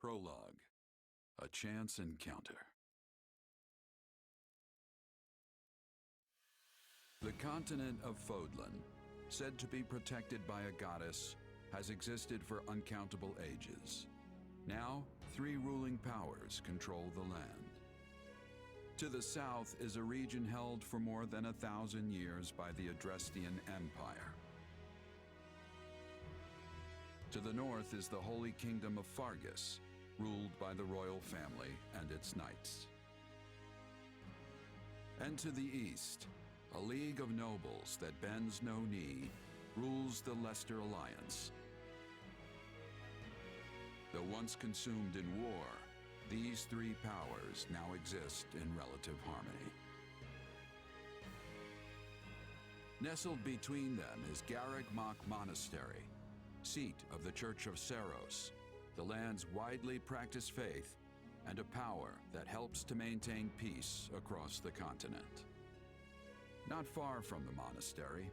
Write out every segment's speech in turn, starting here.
Prologue. A Chance Encounter. The continent of Fodlan, said to be protected by a goddess, has existed for uncountable ages. Now, 3 ruling powers control the land. To the south is a region held for more than 1,000 years by the Adrestian Empire. To the north is the Holy Kingdom of Fargus, ruled by the royal family and its knights. And to the east, a league of nobles that bends no knee rules the Leicester Alliance. Though once consumed in war, these 3 powers now exist in relative harmony. Nestled between them is Garreg-Mach Monastery, seat of the Church of Saros, the land's widely practiced faith, and a power that helps to maintain peace across the continent. Not far from the monastery,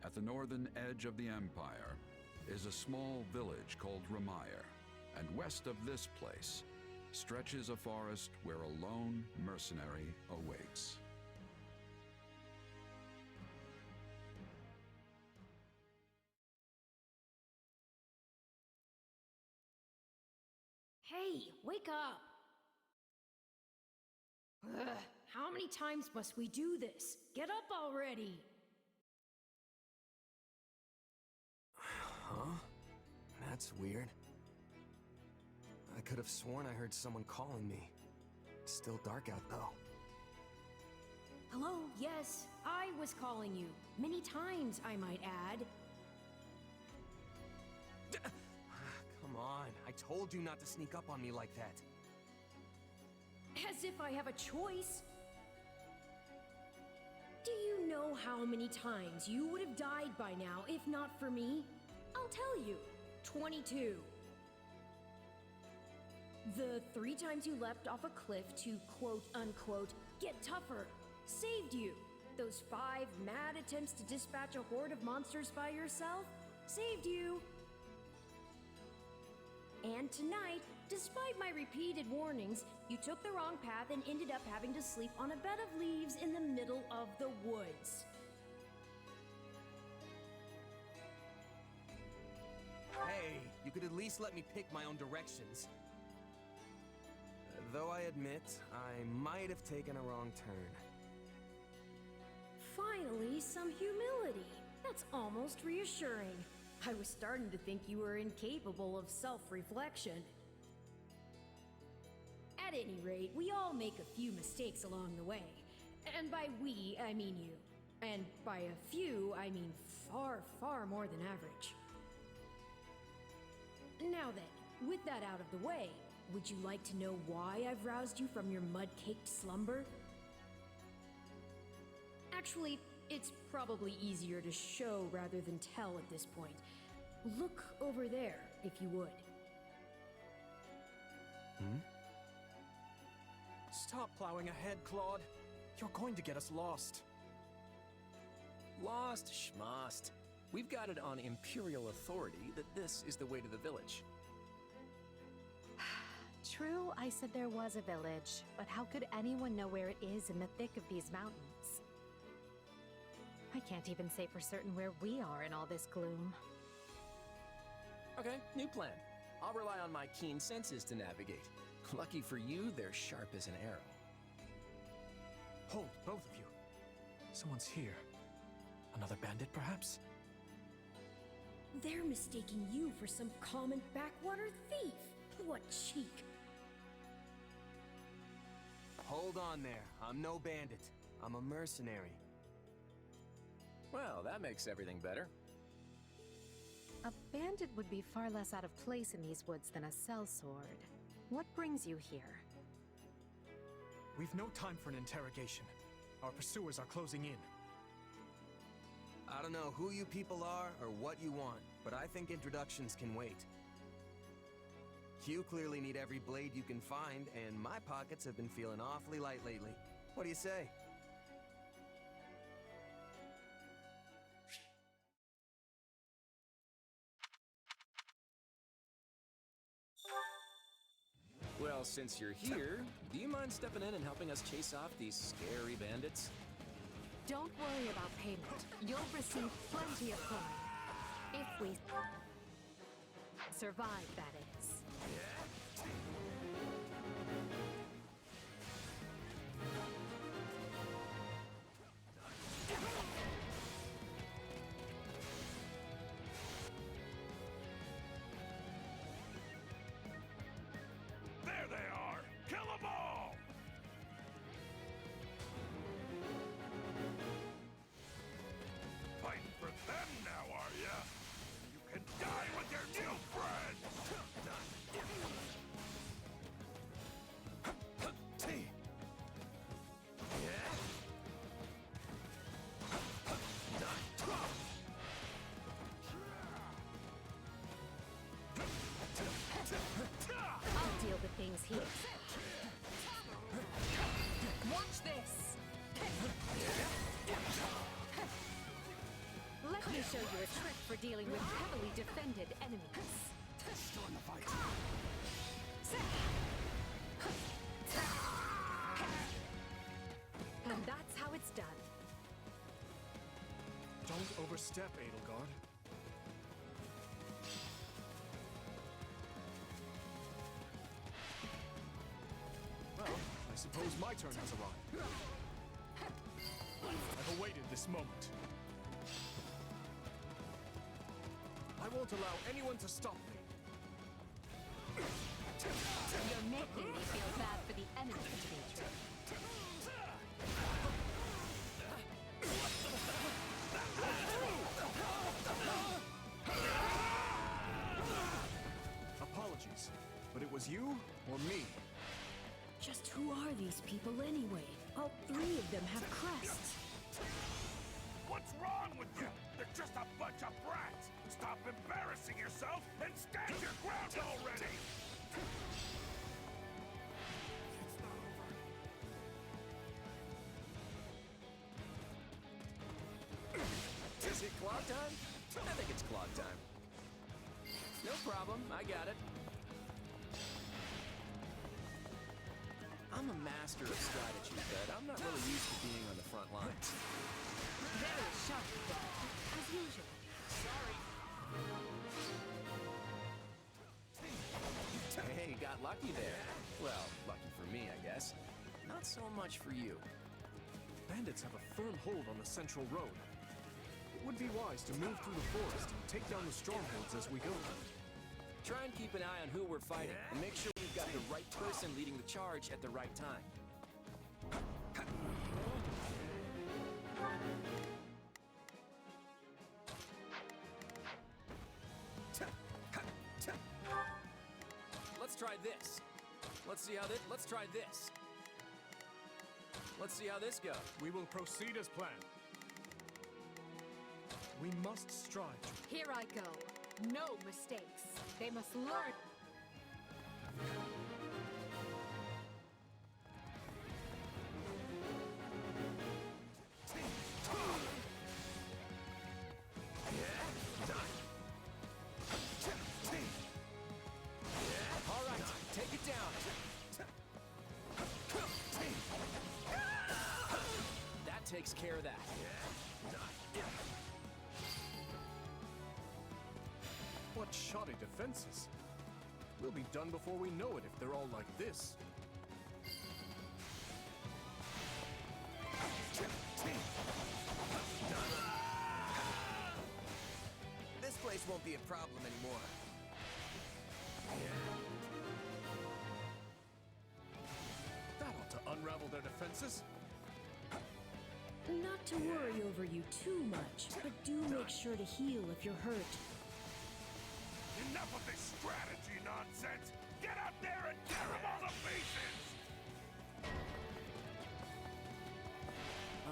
at the northern edge of the empire, is a small village called Ramire, and west of this place stretches a forest where a lone mercenary awaits. Hey, wake up! Ugh, how many times must we do this? Get up already! Huh? That's weird. I could have sworn I heard someone calling me. It's still dark out though. Hello, yes, I was calling you. Many times, I might add. Come on, I told you not to sneak up on me like that. As if I have a choice. Do you know how many times you would have died by now if not for me? I'll tell you. 22. The 3 times you leapt off a cliff to quote-unquote get tougher saved you. Those 5 mad attempts to dispatch a horde of monsters by yourself saved you. And tonight, despite my repeated warnings, you took the wrong path and ended up having to sleep on a bed of leaves in the middle of the woods. Hey, you could at least let me pick my own directions. Though I admit, I might have taken a wrong turn. Finally, some humility. That's almost reassuring. I was starting to think you were incapable of self-reflection. At any rate, we all make a few mistakes along the way. And by we, I mean you. And by a few, I mean far, far more than average. Now then, with that out of the way, would you like to know why I've roused you from your mud-caked slumber? Actually, it's probably easier to show rather than tell at this point. Look over there, if you would. Stop plowing ahead, Claude. You're going to get us lost. Lost schmost. We've got it on Imperial authority that this is the way to the village. True, I said there was a village, but how could anyone know where it is in the thick of these mountains? I can't even say for certain where we are in all this gloom. Okay, new plan. I'll rely on my keen senses to navigate. Lucky for you, they're sharp as an arrow. Hold, both of you. Someone's here. Another bandit, perhaps? They're mistaking you for some common backwater thief. What cheek. Hold on there. I'm no bandit. I'm a mercenary. Well, that makes everything better. A bandit would be far less out of place in these woods than a sellsword. What brings you here? We've no time for an interrogation. Our pursuers are closing in. I don't know who you people are or what you want, but I think introductions can wait. You clearly need every blade you can find, and my pockets have been feeling awfully light lately. What do you say? Well, since you're here, do you mind stepping in and helping us chase off these scary bandits? Don't worry about payment. You'll receive plenty of coin. If we survive, that is. There they are! Kill them all! Fighting for them now, are ya? You can die with your new friends! I'll deal with things here. Watch this! Let me show you a trick for dealing with heavily defended enemies. Still in the fight. And that's how it's done. Don't overstep, Edelgard. Well, I suppose my turn has arrived. I've awaited this moment. I won't allow anyone to stop me. You're making me feel bad for the enemy, Dimitri. Apologies, but it was you or me. Just who are these people anyway? All three of them have crests. What's wrong with you? They're just a bunch of brats! Stop embarrassing yourself and stand your ground already! Is it clock time? I think it's clock time. No problem, I got it. I'm a master of strategy, but I'm not really used to being on the front lines. Very sharp, as usual. Hey, got lucky there. Well, lucky for me, I guess. Not so much for you. Bandits have a firm hold on the central road. It would be wise to move through the forest and take down the strongholds as we go. Try and keep an eye on who we're fighting, and make sure we've got the right person leading the charge at the right time. Let's try this. Let's see how this. Let's try this. Let's see how this goes. We will proceed as planned. We must strive to... Here I go. No mistakes. They must learn. All right, take it down. That takes care of that. What shoddy defenses. We'll be done before we know it if they're all like this. This place won't be a problem anymore. That ought to unravel their defenses. Not to worry over you too much, but do make sure to heal if you're hurt. Enough of this strategy nonsense! Get out there and tear them all to pieces!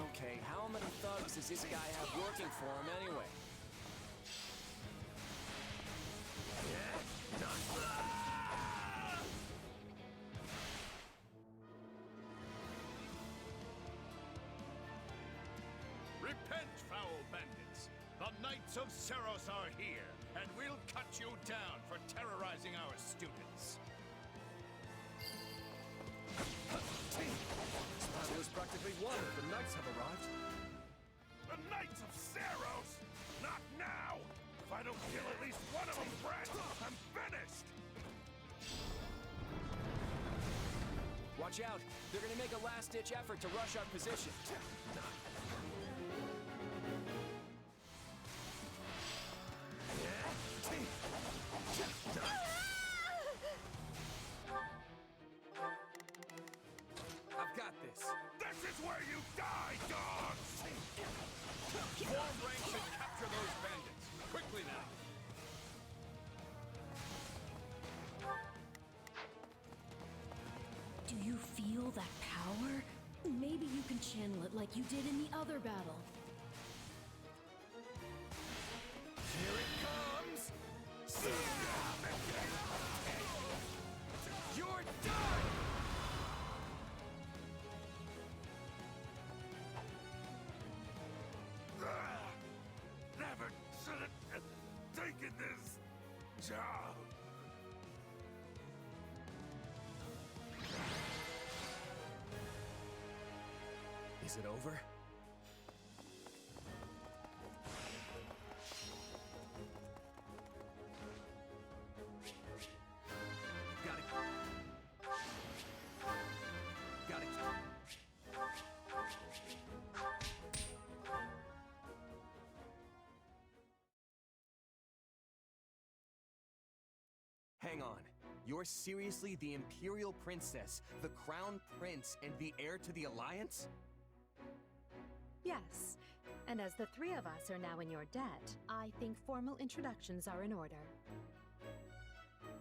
Okay, how many thugs does this guy have working for him anyway? Repent, foul bandits! The Knights of Seros are here, and we'll cut you down for terrorizing our students. practically won if the knights have arrived. The Knights of Saros? Not now! If I don't kill at least one of them, brats, I'm finished! Watch out! They're gonna make a last-ditch effort to rush our position. I've got this. This is where you die, dogs! Form ranks and capture those bandits. Quickly now. Do you feel that power? Maybe you can channel it like you did in the other battle. Here it comes! You're done! Never should have taken this job. Is it over? Got it. Got it. Hang on. You're seriously the Imperial Princess, the Crown Prince, and the heir to the Alliance? Yes, and as the three of us are now in your debt, I think formal introductions are in order.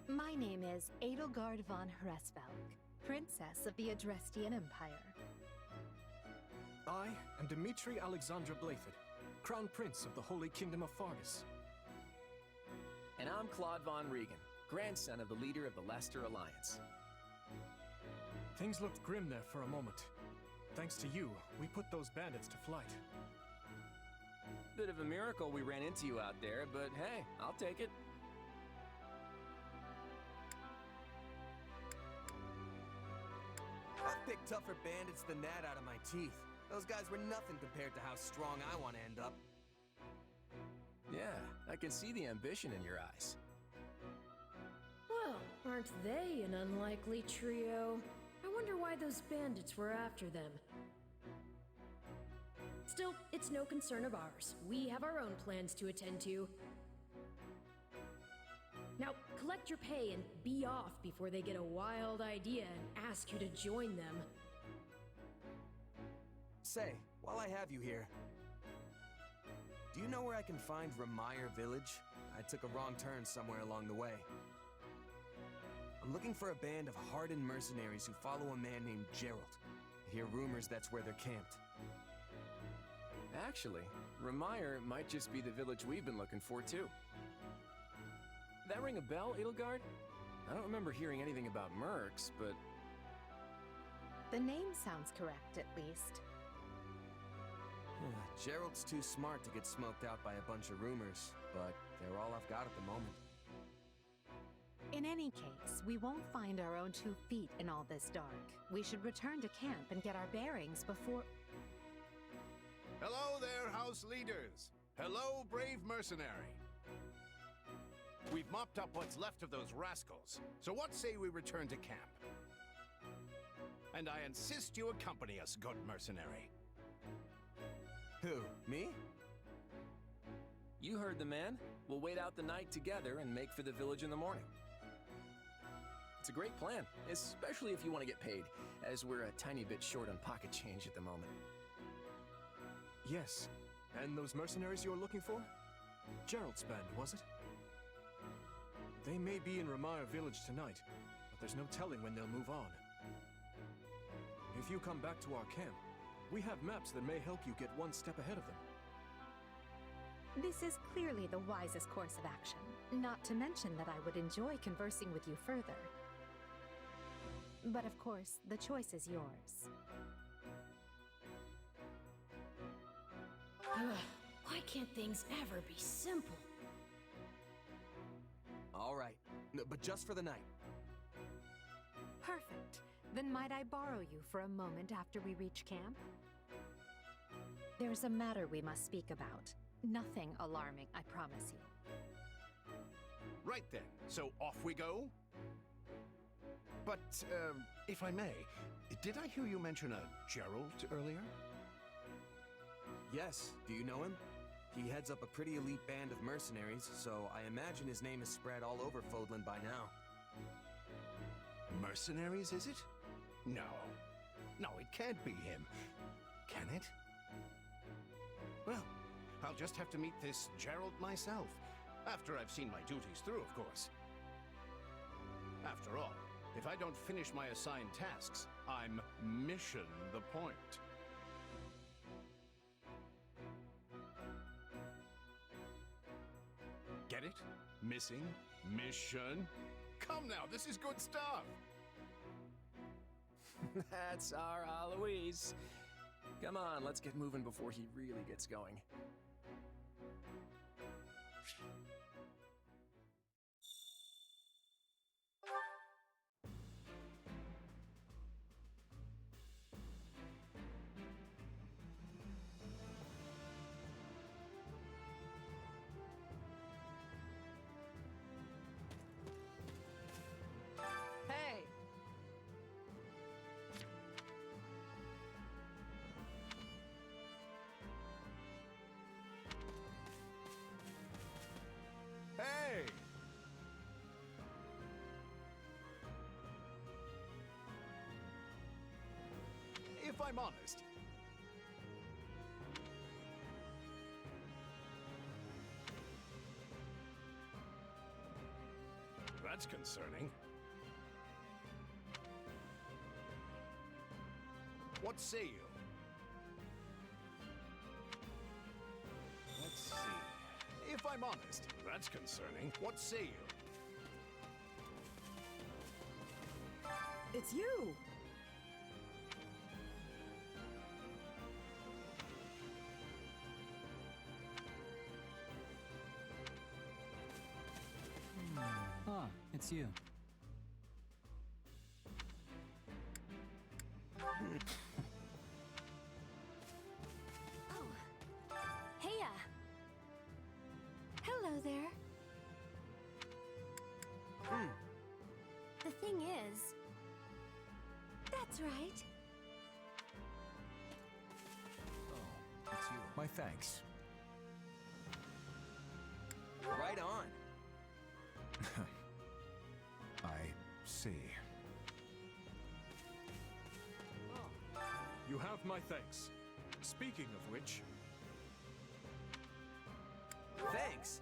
My name is Edelgard von Hresvelg, Princess of the Adrestian Empire. I am Dmitri Alexandra Blathid, Crown Prince of the Holy Kingdom of Fargus. And I'm Claude von Regan, grandson of the leader of the Leicester Alliance. Things looked grim there for a moment. Thanks to you, we put those bandits to flight. Bit of a miracle we ran into you out there, but hey, I'll take it. I've picked tougher bandits than that out of my teeth. Those guys were nothing compared to how strong I want to end up. Yeah, I can see the ambition in your eyes. Well, aren't they an unlikely trio? I wonder why those bandits were after them. Still, it's no concern of ours. We have our own plans to attend to. Now, collect your pay and be off before they get a wild idea and ask you to join them. Say, while I have you here, do you know where I can find Ramire Village? I took a wrong turn somewhere along the way. I'm looking for a band of hardened mercenaries who follow a man named Gerald. I hear rumors that's where they're camped. Actually, Ramire might just be the village we've been looking for, too. That ring a bell, Edelgard? I don't remember hearing anything about mercs, but... The name sounds correct, at least. Gerald's too smart to get smoked out by a bunch of rumors, but they're all I've got at the moment. In any case, we won't find our own 2 feet in all this dark. We should return to camp and get our bearings before... Hello there, house leaders. Hello, brave mercenary. We've mopped up what's left of those rascals, so what say we return to camp? And I insist you accompany us, good mercenary. Who, me? You heard the man. We'll wait out the night together and make for the village in the morning. It's a great plan, especially if you want to get paid, as we're a tiny bit short on pocket change at the moment. Yes, and those mercenaries you're looking for? Gerald's band, was it? They may be in Ramire Village tonight, but there's no telling when they'll move on. If you come back to our camp, we have maps that may help you get one step ahead of them. This is clearly the wisest course of action. Not to mention that I would enjoy conversing with you further. But of course, the choice is yours. Why can't things ever be simple? All right, but just for the night. Perfect. Then might I borrow you for a moment after we reach camp? There's a matter we must speak about. Nothing alarming, I promise you. Right then, so off we go? But, if I may, did I hear you mention a Gerald earlier? Yes, do you know him? He heads up a pretty elite band of mercenaries, so I imagine his name is spread all over Fodlan by now. Mercenaries, is it? No. No, it can't be him. Can it? Well, I'll just have to meet this Gerald myself. After I've seen my duties through, of course. After all, if I don't finish my assigned tasks, I'm mission the point. Get it? Missing? Mission? Come now, this is good stuff! That's our Aloise. Come on, let's get moving before he really gets going. Hey! Hey! If I'm honest, that's concerning. What say you? Let's see. If I'm honest, that's concerning. What say you? It's you! Ah, it's you. Oh. Heya! Hello there. The thing is... That's right. Oh, it's you. My thanks. Right on. I see. You have my thanks. Speaking of which, Thanks!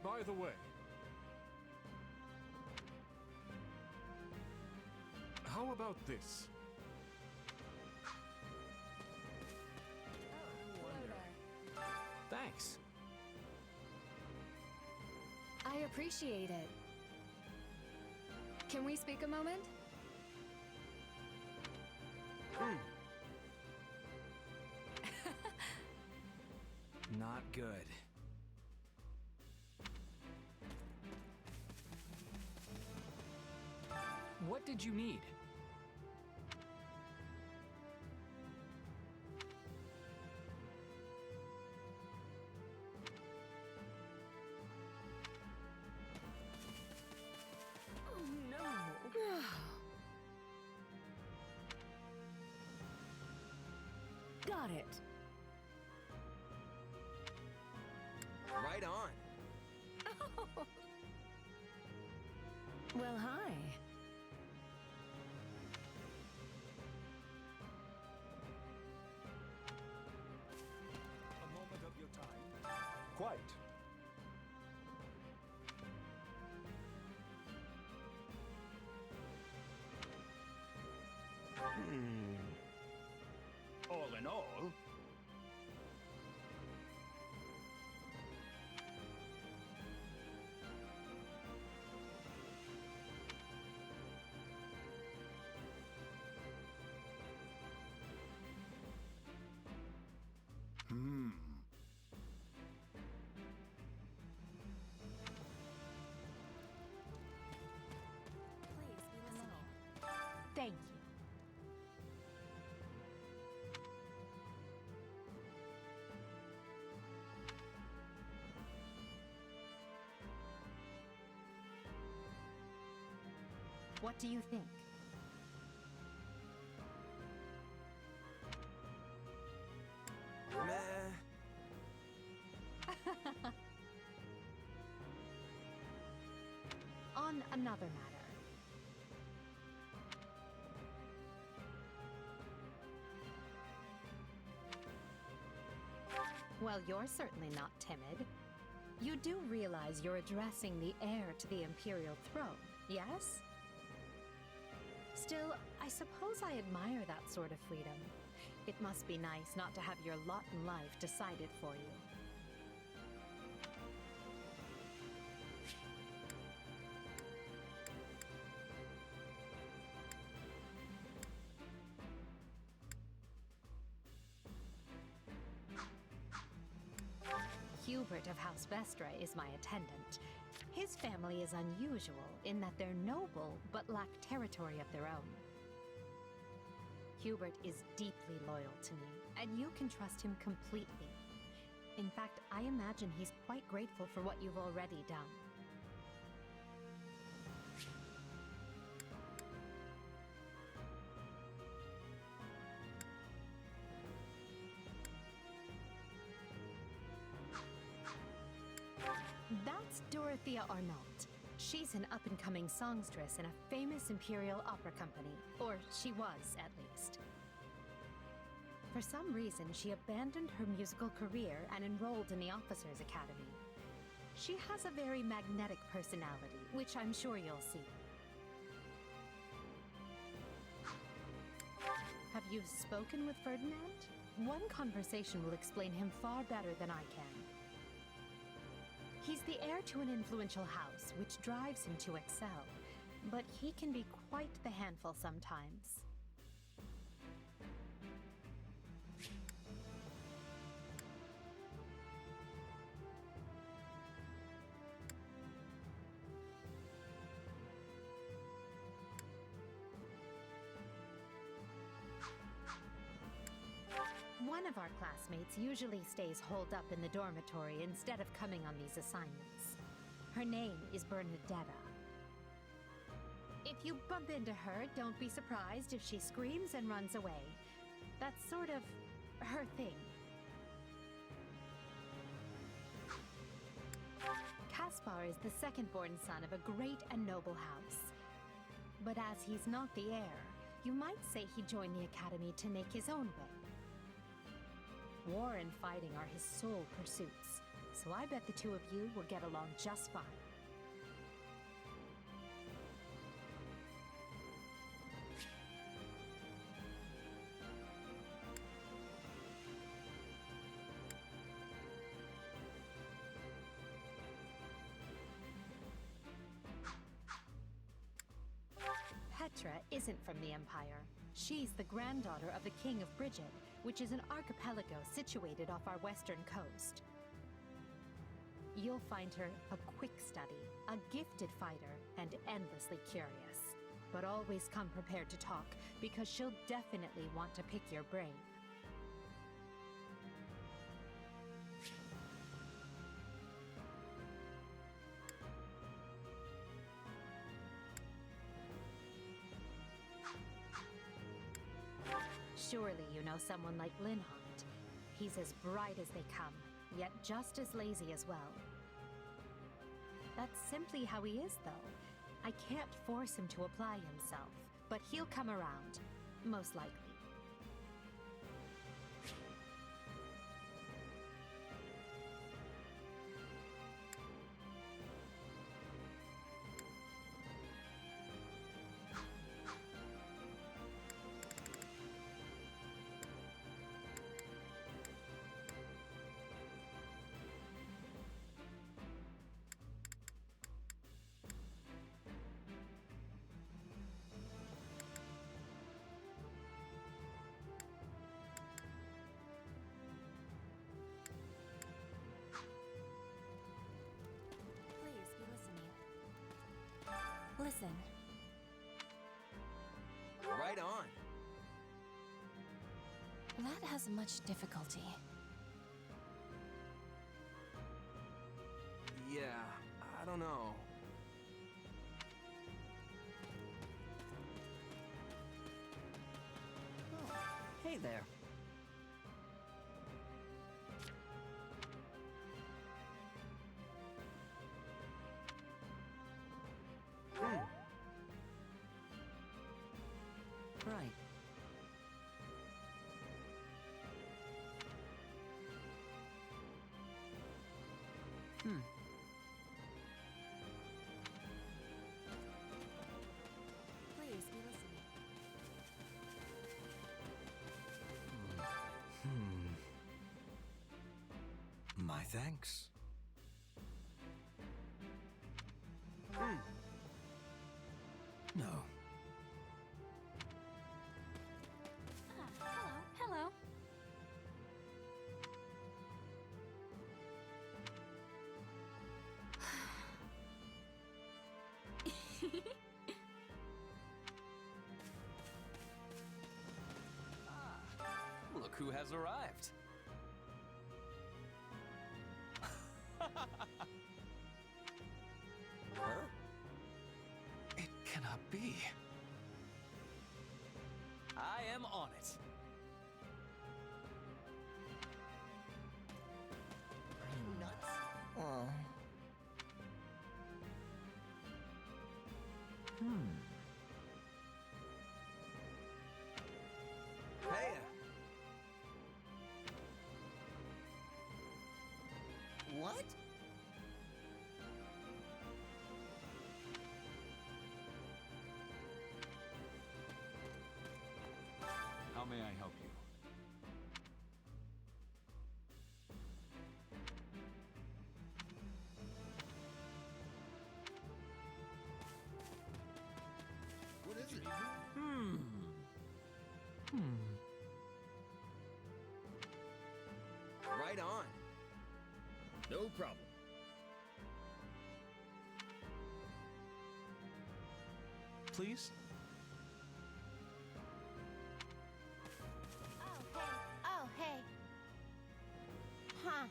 by the way, how about this? Thanks. I appreciate it. Can we speak a moment? Not good. What did you need? Oh no! Got it. Right on. Oh. Well, hi. A moment of your time? Quite. All in all, Thank you. What do you think? Meh. On another matter. Well, you're certainly not timid. You do realize you're addressing the heir to the Imperial throne, yes? Still, I suppose I admire that sort of freedom. It must be nice not to have your lot in life decided for you. Hubert of House Vestra is my attendant. His family is unusual in that they're noble but lack territory of their own. Hubert is deeply loyal to me, and you can trust him completely. In fact, I imagine he's quite grateful for what you've already done. That's Dorothea Arnault. She's an up-and-coming songstress in a famous Imperial opera company. Or she was, at least. For some reason, she abandoned her musical career and enrolled in the Officers' Academy. She has a very magnetic personality, which I'm sure you'll see. Have you spoken with Ferdinand? One conversation will explain him far better than I can. He's the heir to an influential house, which drives him to excel. But he can be quite the handful sometimes. One of our classmates usually stays holed up in the dormitory instead of coming on these assignments. Her name is Bernadetta. If you bump into her, don't be surprised if she screams and runs away. That's sort of her thing. Caspar is the second-born son of a great and noble house. But as he's not the heir, you might say he joined the academy to make his own way. War and fighting are his sole pursuits, so I bet the two of you will get along just fine. Petra isn't from the Empire. She's the granddaughter of the King of Brigid, which is an archipelago situated off our western coast. You'll find her a quick study, a gifted fighter, and endlessly curious. But always come prepared to talk, because she'll definitely want to pick your brain. Surely you know someone like Linhardt. He's as bright as they come, yet just as lazy as well. That's simply how he is, though. I can't force him to apply himself, but he'll come around, most likely. Listen. Right on. That has much difficulty. Yeah, I don't know. Hey there. Right. Please be listening. My thanks. No. Hello. Look who has arrived. Huh? It cannot be. I am on it. Are you nuts? Hey! What? How may I help you? What is it? Right on. No problem. Please? Oh, hey. Huh.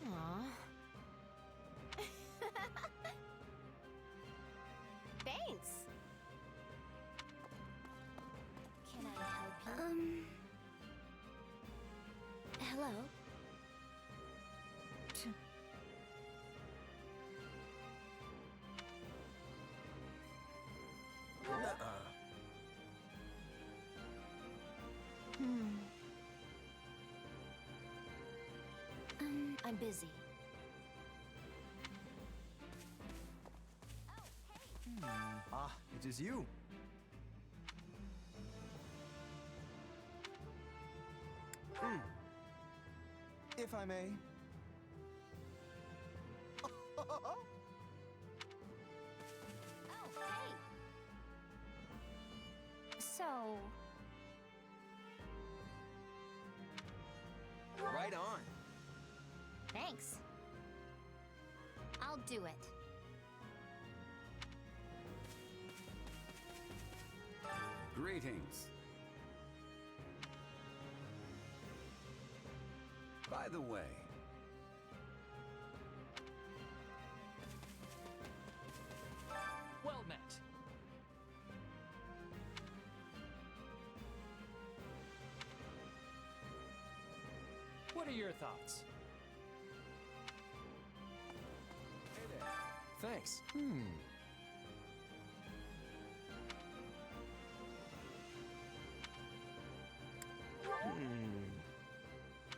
Aw. Thanks. Can I help you? Hello? I'm busy. Ah, it is you. If I may. Oh, hey. So, Right on. thanks. I'll do it. Greetings. By the way, Well met. What are your thoughts? Thanks.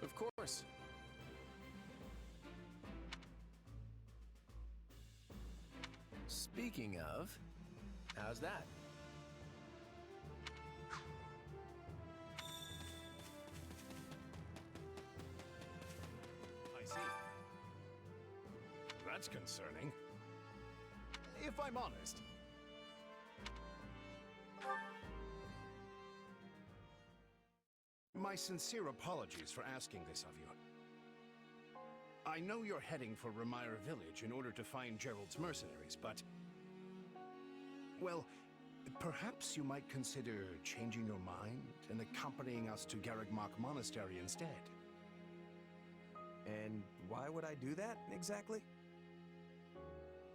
Of course. Speaking of, how's that? I see. That's concerning. If I'm honest. My sincere apologies for asking this of you. I know you're heading for Remire Village in order to find Gerald's mercenaries, but... well, perhaps you might consider changing your mind and accompanying us to Garreg Mach Monastery instead. And why would I do that, exactly?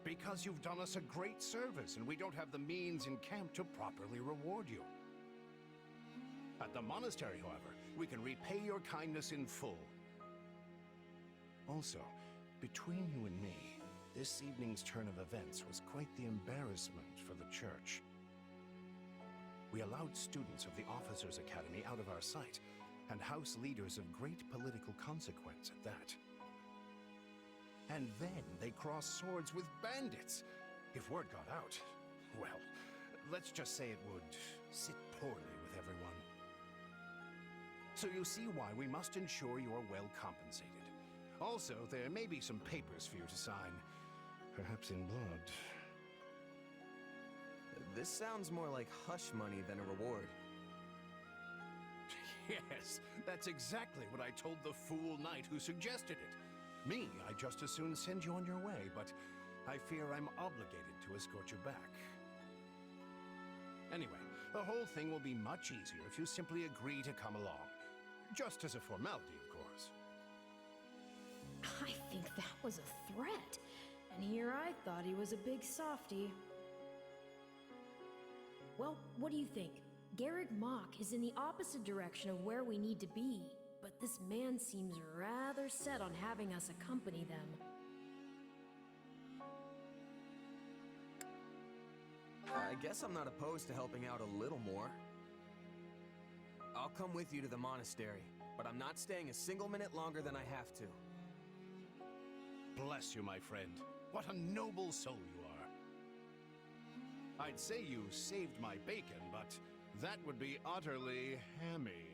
Because you've done us a great service, and we don't have the means in camp to properly reward you. At the monastery, however, we can repay your kindness in full. Also, between you and me, this evening's turn of events was quite the embarrassment for the church. We allowed students of the Officers' Academy out of our sight, and house leaders of great political consequence at that. And then they crossed swords with bandits. If word got out, well, let's just say it would sit poorly with everyone. So you see why we must ensure you're well compensated. Also, there may be some papers for you to sign, perhaps in blood. This sounds more like hush money than a reward. Yes, that's exactly what I told the fool knight who suggested it. Me, I'd just as soon send you on your way, but I fear I'm obligated to escort you back. Anyway, the whole thing will be much easier if you simply agree to come along. Just as a formality, of course. I think that was a threat. And here I thought he was a big softy. Well, what do you think? Garreg Mach is in the opposite direction of where we need to be, but this man seems rather set on having us accompany them. I guess I'm not opposed to helping out a little more. I'll come with you to the monastery, but I'm not staying a single minute longer than I have to. Bless you, my friend. What a noble soul you are. I'd say you saved my bacon, but that would be utterly hammy.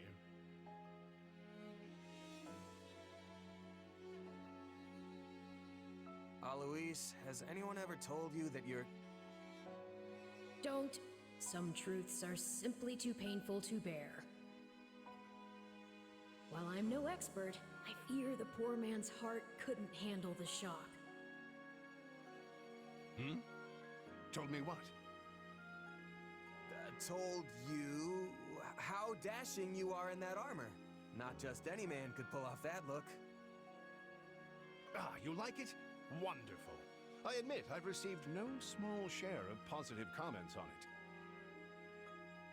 Alois, has anyone ever told you that you're... Don't. Some truths are simply too painful to bear. While I'm no expert, I fear the poor man's heart couldn't handle the shock. Told me what? Told you how dashing you are in that armor. Not just any man could pull off that look. Ah, you like it? Wonderful. I admit I've received no small share of positive comments on it.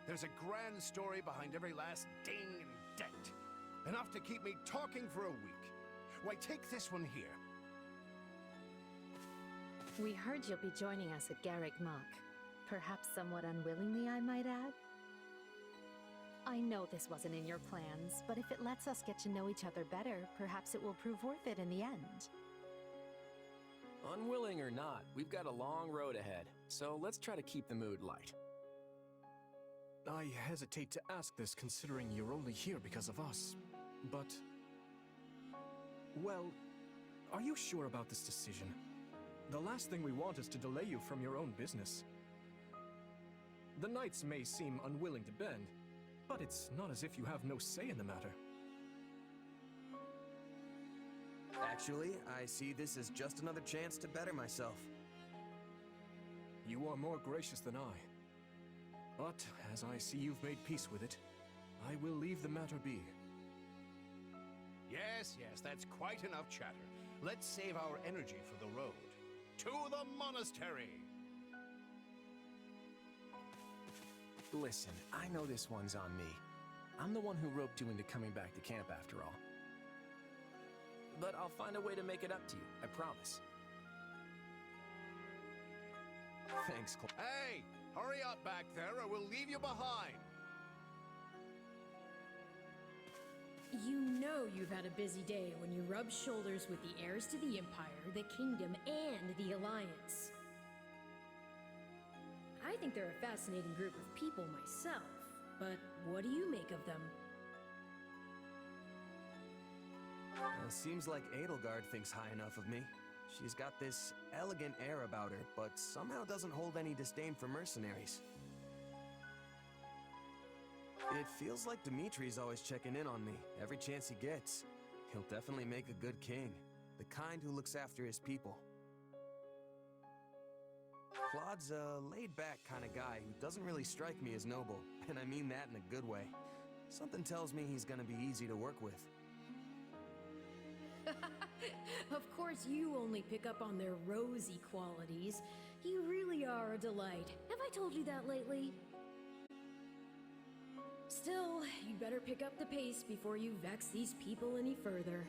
There's a grand story behind every last ding and dent. Enough to keep me talking for a week. Why, take this one here. We heard you'll be joining us at Garreg Mach. Perhaps somewhat unwillingly, I might add. I know this wasn't in your plans, but if it lets us get to know each other better, perhaps it will prove worth it in the end. Unwilling or not, we've got a long road ahead, so let's try to keep the mood light. I hesitate to ask this considering you're only here because of us, but... well, are you sure about this decision? The last thing we want is to delay you from your own business. The knights may seem unwilling to bend, but it's not as if you have no say in the matter. Actually, I see this as just another chance to better myself. You are more gracious than I. But, as I see you've made peace with it, I will leave the matter be. Yes, that's quite enough chatter. Let's save our energy for the road. To the monastery! Listen, I know this one's on me. I'm the one who roped you into coming back to camp after all. But I'll find a way to make it up to you, I promise. Thanks, Cole. Hey! Hurry up back there or we'll leave you behind! You know you've had a busy day when you rub shoulders with the heirs to the Empire, the Kingdom, and the Alliance. I think they're a fascinating group of people myself, but what do you make of them? Seems like Edelgard thinks high enough of me. She's got this elegant air about her, but somehow doesn't hold any disdain for mercenaries. It feels like Dimitri's always checking in on me, every chance he gets. He'll definitely make a good king. The kind who looks after his people. Claude's a laid-back kind of guy who doesn't really strike me as noble, and I mean that in a good way. Something tells me he's gonna be easy to work with. Of course, you only pick up on their rosy qualities. You really are a delight. Have I told you that lately? Still, you'd better pick up the pace before you vex these people any further.